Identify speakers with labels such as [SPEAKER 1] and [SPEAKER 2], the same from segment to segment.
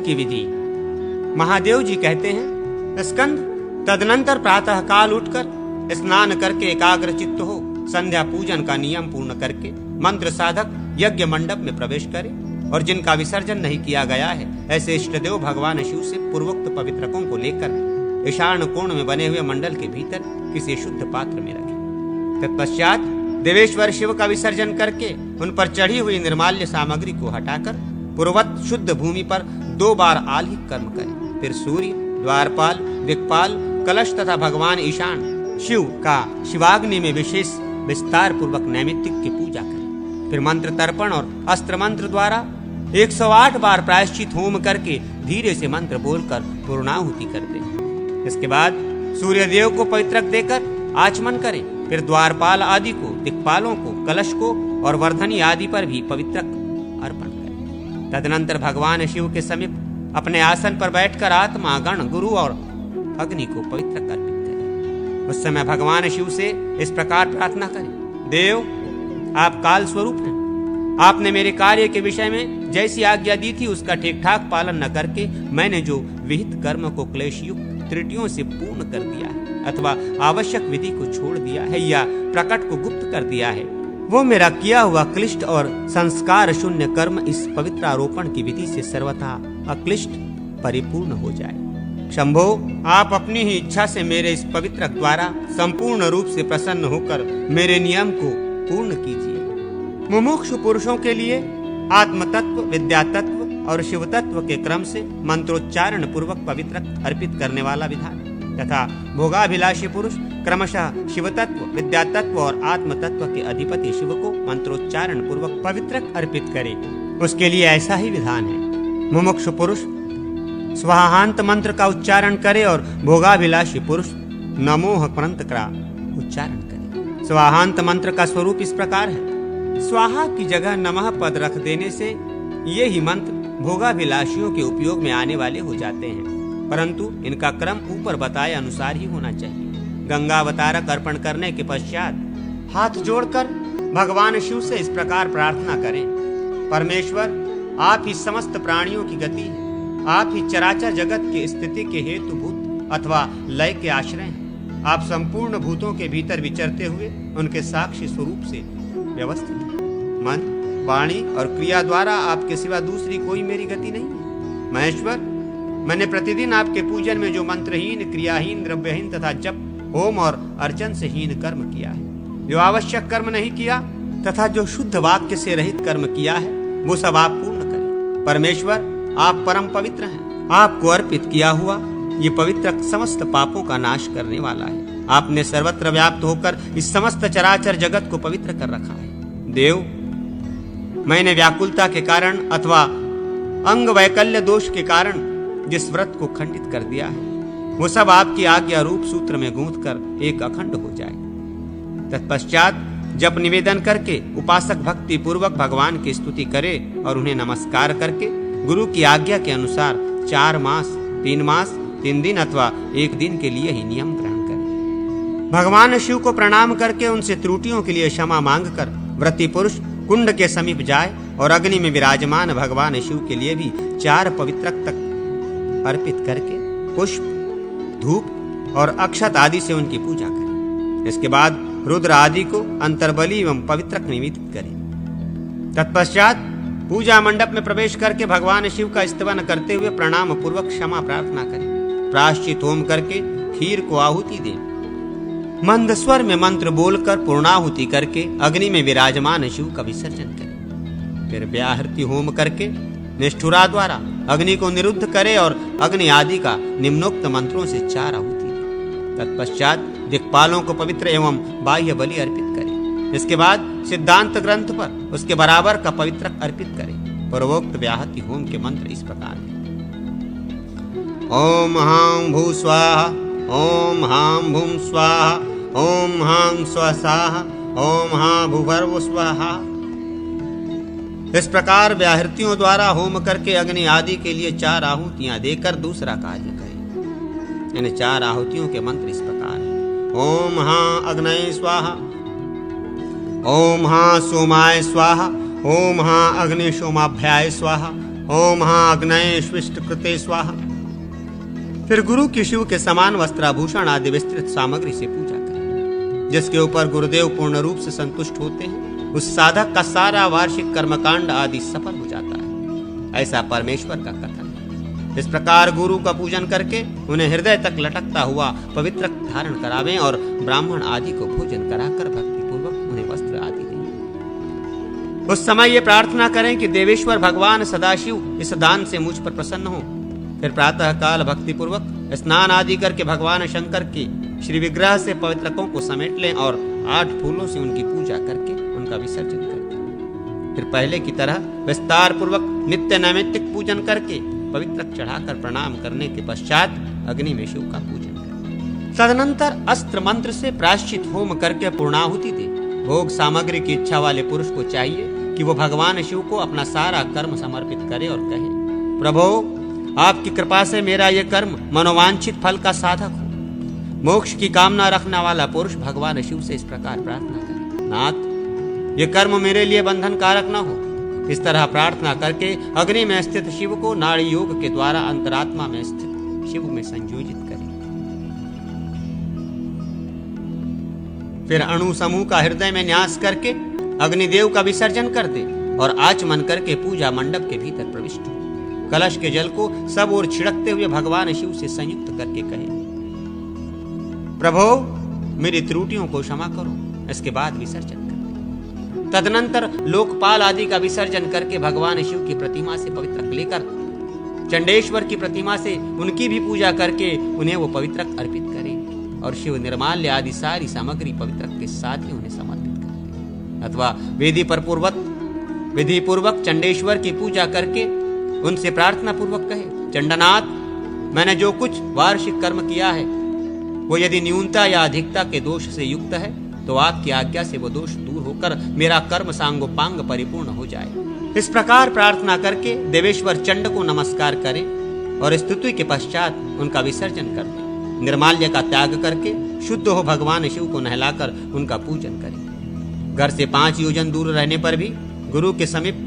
[SPEAKER 1] की विधि। महादेव जी कहते हैं, स्कंद, तदनंतर प्रातः काल उठकर स्नान करके एकाग्र चित्त हो संध्या पूजन का नियम पूर्ण करके मंत्र साधक यज्ञ मंडप में प्रवेश करे और जिनका विसर्जन नहीं किया गया है ऐसे इष्टदेव भगवान शिव से पूर्वोक्त पवित्रकों को लेकर ईशान कोण में बने हुए मंडल के भीतर किसी शुद्ध पात्र में रखें। तत्पश्चात देवेश्वर शिव का विसर्जन करके उन पर चढ़ी हुई निर्माल्य सामग्री को हटाकर पूर्ववत शुद्ध भूमि पर 2 बार आल्हिक कर्म करें। फिर सूर्य, द्वारपाल, दिक्पाल, कलश तथा भगवान ईशान शिव का शिवाग्नि में विशेष विस्तार पूर्वक नैमित्तिक की पूजा करें। फिर मंत्र तर्पण और अस्त्र मंत्र द्वारा 108 बार प्रायश्चित होम करके धीरे से मंत्र बोलकर पूर्णाहुति कर दें। इसके बाद सूर्य देव को पवित्रक देकर आचमन करें। फिर द्वारपाल आदि को, दिक्पालों को, कलश को और वर्धनी आदि पर भी पवित्रक अर्पण करें। तदनंतर भगवान शिव के समीप अपने आसन पर बैठकर आत्मा, गण, गुरु और अग्नि को पवित्रक अर्पित करें। उस समय भगवान शिव से इस प्रकार प्रार्थना करें, देव, आप काल स्वरूप हैं। आपने मेरे कार्य के विषय में जैसी आज्ञा दी थी उसका ठीक ठाक पालन न करके मैंने जो विहित कर्म को क्लेश युक्त त्रुटियों से पूर्ण कर दिया है अथवा आवश्यक विधि को छोड़ दिया है या प्रकट को गुप्त कर दिया है, वो मेरा किया हुआ क्लिष्ट और संस्कार शून्य कर्म इस पवित्र आरोपण की विधि से सर्वथा अक्लिष्ट परिपूर्ण हो जाए। शंभो, आप अपनी ही इच्छा से मेरे इस पवित्र द्वारा संपूर्ण रूप से प्रसन्न होकर मेरे नियम को पूर्ण कीजिए। मुमुक्षु पुरुषों के लिए आत्म तत्व, विद्या तत्व और शिव तत्व के क्रम से मंत्रोच्चारण पूर्वक पवित्र अर्पित करने वाला विधान तथा भोगाभिलाषी पुरुष क्रमशः शिव तत्व, विद्या तत्व और आत्म तत्व के अधिपति शिव को मंत्रोच्चारण पूर्वक पवित्र अर्पित करे, उसके लिए ऐसा ही विधान है। मुमुक्षु पुरुष स्वाहांत मंत्र का उच्चारण करे और भोगाभिलाषी पुरुष नमोह मंत्र का उच्चारण करे। स्वाहांत मंत्र का स्वरूप इस प्रकार है, स्वाहा की जगह नमः पद रख देने से ये ही मंत्र भोगाभिलाषियों के उपयोग में आने वाले हो जाते हैं, परंतु इनका क्रम ऊपर बताए अनुसार ही होना चाहिए। गंगावतारक अर्पण करने के पश्चात हाथ जोड़कर भगवान शिव से इस प्रकार प्रार्थना करें, परमेश्वर, आप ही समस्त प्राणियों की गति है, आप ही चराचर जगत की स्थिति के हेतुभूत अथवा लय के आश्रय हैं। आप संपूर्ण भूतों के भीतर विचरते हुए उनके साक्षी स्वरूप से व्यवस्थित हैं। मन, वाणी और क्रिया द्वारा आपके सिवा दूसरी कोई मेरी गति नहीं है। महेश्वर, मैंने प्रतिदिन आपके पूजन में जो मंत्रहीन, क्रियाहीन, द्रव्यहीन तथा जप, होम और अर्चन से हीन कर्म किया है, जो आवश्यक कर्म नहीं किया तथा जो शुद्ध वाक्य से रहित कर्म किया है, वो सब आप पूर्ण करें। परमेश्वर, आप परम पवित्र हैं। आपको अर्पित किया हुआ ये पवित्र समस्त पापों का नाश करने वाला है। आपने सर्वत्र व्याप्त होकर इस समस्त चराचर जगत को पवित्र कर रखा है। देव, मैंने व्याकुलता के कारण अथवा अंग वैकल्य दोष के कारण जिस व्रत को खंडित कर दिया है, वो सब आपकी आज्ञा रूप सूत्र में गूंथ कर एक अखंड हो जाए। तत्पश्चात जप निवेदन करके उपासक भक्ति पूर्वक भगवान की स्तुति करे और उन्हें नमस्कार करके गुरु की आज्ञा के अनुसार 4 मास, 3 मास, 3 दिन अथवा 1 दिन के लिए ही नियम ग्रहण करें। भगवान शिव को प्रणाम करके उनसे त्रुटियों के लिए क्षमा मांगकर व्रती पुरुष कुंड के समीप जाए और अग्नि में विराजमान भगवान शिव के लिए भी 4 पवित्रक तक अर्पित करके पुष्प, धूप और अक्षत आदि से उनकी पूजा करें। इसके बाद रुद्र आदि को अंतर्बली एवं पवित्रक निवेदित करें। तत्पश्चात पूजा मंडप में प्रवेश करके भगवान शिव का स्तवन करते हुए प्रणाम पूर्वक क्षमा प्रार्थना करें। प्रायश्चित होम करके खीर को आहुति दें। मंद स्वर में मंत्र बोलकर पूर्णाहुति करके अग्नि में विराजमान शिव का विसर्जन करें। फिर व्याहृति होम करके निष्ठुरा द्वारा अग्नि को निरुद्ध करे और अग्नि आदि का निम्नोक्त मंत्रों से 4 आहुति दें। तत्पश्चात दिक्पालों को पवित्र एवं बाह्य बलि अर्पित करें। इसके बाद सिद्धांत ग्रंथ पर उसके बराबर का पवित्र अर्पित करें। पूर्वोक्त व्याहति होम के मंत्र इस प्रकार हैं। ओम हां भू स्वाहा, ओम हां भूम स्वाहा, ओम हां स्वसाहा, ओम हां भूभर्व स्वाहा। इस प्रकार व्याहृतियों द्वारा होम करके अग्नि आदि के लिए 4 आहुतियां देकर दूसरा कार्य करें। इन 4 आहुतियों के मंत्र इस प्रकार हैं। ओम हां अग्नये स्वाहा, ओम हां सोमाय स्वाहा, ओम हां अग्नि सोमाभ्याय स्वाहा, ओम महाअग्नये स्विष्ट कृते स्वाहा। फिर गुरु की शिव के समान वस्त्राभूषण आदि विस्तृत सामग्री से पूजा करें। जिसके ऊपर गुरुदेव पूर्ण रूप से संतुष्ट होते हैं, उस साधक का सारा वार्षिक कर्मकांड आदि सफल हो जाता है, ऐसा परमेश्वर का कथन है। इस प्रकार गुरु का पूजन करके उन्हें हृदय तक लटकता हुआ पवित्र धारण करावें और ब्राह्मण आदि को भोजन कराकर भक्ति पूर्वक उन्हें वस्त्र आदि दें। उस समय ये प्रार्थना करें कि देवेश्वर भगवान सदाशिव इस दान से मुझ पर प्रसन्न हो। फिर प्रातः काल भक्ति पूर्वक स्नान आदि करके भगवान शंकर के श्री विग्रह से पवित्रकों को समेट लें और 8 फूलों से उनकी पूजा करके उनका विसर्जन करें। फिर पहले की तरह विस्तार पूर्वक नित्य नैमित्तिक पूजन करके पवित्र चढ़ाकर प्रणाम करने के पश्चात अग्नि में शिव का पूजन करें। तदनंतर अस्त्र मंत्र से प्रायश्चित होम करके पूर्णाहुति दे। भोग सामग्री की इच्छा वाले पुरुष को चाहिए कि वो भगवान शिव को अपना सारा कर्म समर्पित करे और कहे, प्रभो आपकी कृपा से मेरा ये कर्म मनोवांछित फल का साधक हो। मोक्ष की कामना रखने वाला पुरुष भगवान शिव से इस प्रकार प्रार्थना करे, नाथ ये कर्म मेरे लिए बंधन कारक न हो। इस तरह प्रार्थना करके अग्नि में स्थित शिव को नाड़ी योग के द्वारा अंतरात्मा में स्थित शिव में संयोजित करें। फिर अणु समूह का हृदय में न्यास करके अग्निदेव का विसर्जन कर दे और आचमन करके पूजा मंडप के भीतर प्रविष्ट हो। कलश के जल को सब ओर छिड़कते हुए भगवान शिव से संयुक्त करके कहे, प्रभो मेरी त्रुटियों को क्षमा करो। इसके बाद विसर्जन करें। तदनंतर लोकपाल आदि का विसर्जन करके भगवान शिव की प्रतिमा से पवित्रक लेकर चंडेश्वर की प्रतिमा से उनकी भी पूजा करके उन्हें वो पवित्रक अर्पित करें और शिव निर्माल्य आदि सारी सामग्री पवित्रक के साथ ही उन्हें समर्पित करें। अथवा विधि पूर्वक चंडेश्वर की पूजा करके उनसे प्रार्थना पूर्वक कहे, चंडनाथ मैंने जो कुछ वार्षिक कर्म किया है वो यदि न्यूनता या अधिकता के दोष से युक्त है तो आपकी आज्ञा से वो दोष दूर होकर मेरा कर्म सांगोपांग परिपूर्ण हो जाए। इस प्रकार प्रार्थना करके देवेश्वर चंड को नमस्कार करें और स्तुति के पश्चात उनका विसर्जन कर दें। निर्माल्य का त्याग करके शुद्ध हो भगवान शिव को नहलाकर उनका पूजन करें। घर से 5 योजन दूर रहने पर भी गुरु के समीप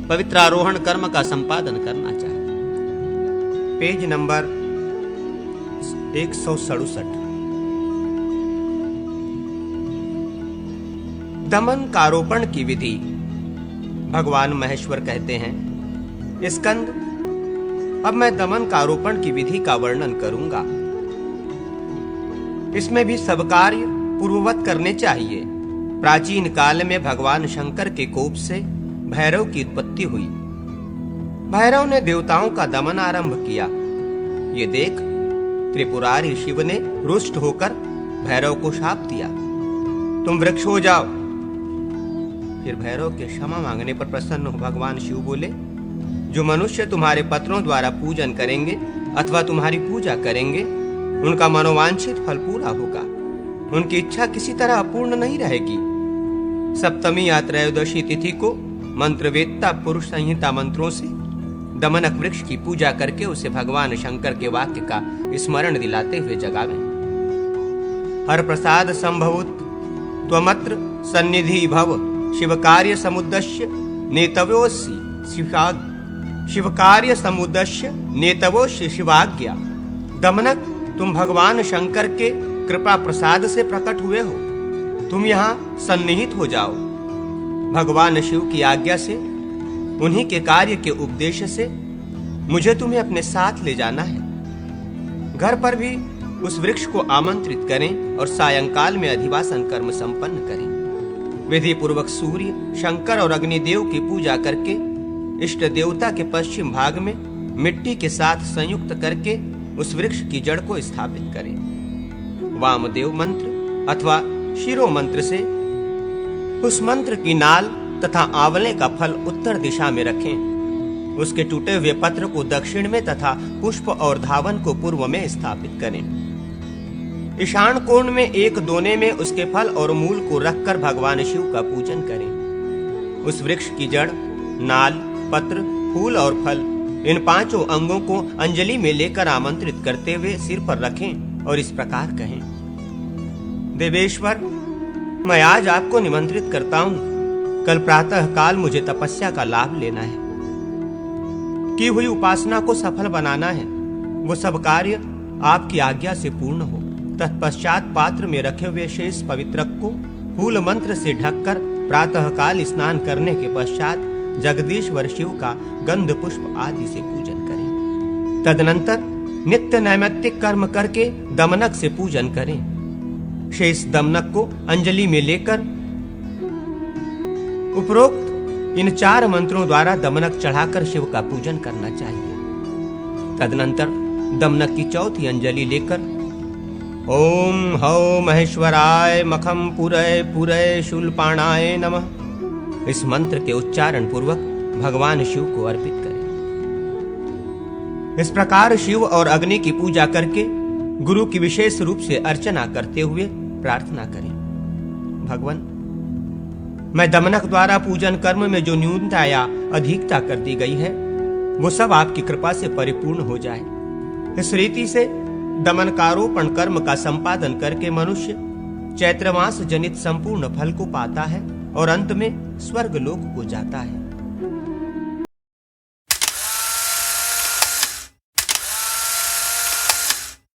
[SPEAKER 1] पवित्र आरोहण कर्म का संपादन करना चाहिए। Page number 167। दमन कारोपण की विधि। भगवान महेश्वर कहते हैं, स्कंद अब मैं दमन कारोपण की विधि का वर्णन करूंगा। इसमें भी सब कार्य पूर्ववत करने चाहिए। प्राचीन काल में भगवान शंकर के कोप से भैरव की उत्पत्ति हुई। भैरव ने देवताओं का दमन आरंभ किया। ये देख त्रिपुरारी शिव ने रुष्ट होकर भैरव को शाप दिया, तुम वृक्ष हो जाओ। फिर भैरव के क्षमा मांगने पर प्रसन्न हो भगवान शिव बोले, जो मनुष्य तुम्हारे पत्रों द्वारा पूजन करेंगे अथवा तुम्हारी पूजा करेंगे उनका मनोवांछित फल पूरा होगा। उनकी इच्छा किसी तरह अपूर्ण नहीं रहेगी। सप्तमी या त्रयोदशी तिथि को मंत्रवेत्ता पुरुष संहिता मंत्रों से दमनक वृक्ष की पूजा करके उसे भगवान शंकर के वाक्य का स्मरण दिलाते हुए जगावें। हर प्रसाद संभवुत त्वमत्र सन्निधि भव शिव कार्य समुद्दश्य नेतवोसि शिव कार्य समुद्दश्य नेतवोसि शिवाज्ञा। दमनक तुम भगवान शंकर के कृपा प्रसाद से प्रकट हुए हो, तुम यहाँ सन्निहित हो जाओ। भगवान शिव की आज्ञा से उन्हीं के कार्य के उपदेश से मुझे तुम्हें अपने साथ ले जाना है। घर पर भी उस वृक्ष को आमंत्रित करें और सायंकाल में अधिवासन कर्म संपन्न करें। विधि पूर्वक सूर्य, शंकर और अग्निदेव की पूजा करके इष्ट देवता के पश्चिम भाग में मिट्टी के साथ संयुक्त करके उस वृक्ष की जड़ को स्थापित करें। वामदेव मंत्र अथवा शिरो मंत्र से उस मंत्र की नाल तथा आंवले का फल उत्तर दिशा में रखें। उसके टूटे हुए पत्र को दक्षिण में तथा पुष्प और धावन को पूर्व में स्थापित करें। ईशान कोण में एक दोने में उसके फल और मूल को रखकर भगवान शिव का पूजन करें। उस वृक्ष की जड़, नाल, पत्र, फूल और फल इन 5 अंगों को अंजलि में लेकर आमंत्रित करते हुए सिर पर रखें और इस प्रकार कहें, देवेश्वर मैं आज आपको निमंत्रित करता हूँ। कल प्रातः काल मुझे तपस्या का लाभ लेना है। की हुई उपासना को सफल बनाना है, वो सब कार्य आपकी आज्ञा से पूर्ण हो। तत्पश्चात पात्र में रखे हुए शेष पवित्रक को फूल मंत्र से ढककर प्रातःकाल स्नान करने के पश्चात जगदीश्वर शिव का गंध पुष्प आदि से पूजन करें। तदनंतर नित्य नैमित्तिक कर्म करके दमनक से पूजन करें। शेष दमनक को अंजलि में लेकर उपरोक्त इन 4 मंत्रों द्वारा दमनक चढ़ाकर शिव का पूजन करना चाहिए। तदनंतर दमनक की चौथी अंजलि लेकर ओम हौ महेश्वराय मखम पुरय पुरय शूलपाणाय नमः इस मंत्र के उच्चारण पूर्वक भगवान शिव को अर्पित करें। इस प्रकार शिव और अग्नि की पूजा करके गुरु की विशेष रूप से अर्चना करते हुए प्रार्थना करें, भगवान मैं दमनक द्वारा पूजन कर्म में जो न्यूनता या अधिकता कर दी गई है वो सब आपकी कृपा से परिपूर्ण हो जाए। इस रीति से दमनकारोपण कर्म का संपादन करके मनुष्य चैत्रमास जनित संपूर्ण फल को पाता है और अंत में स्वर्ग लोक को जाता है।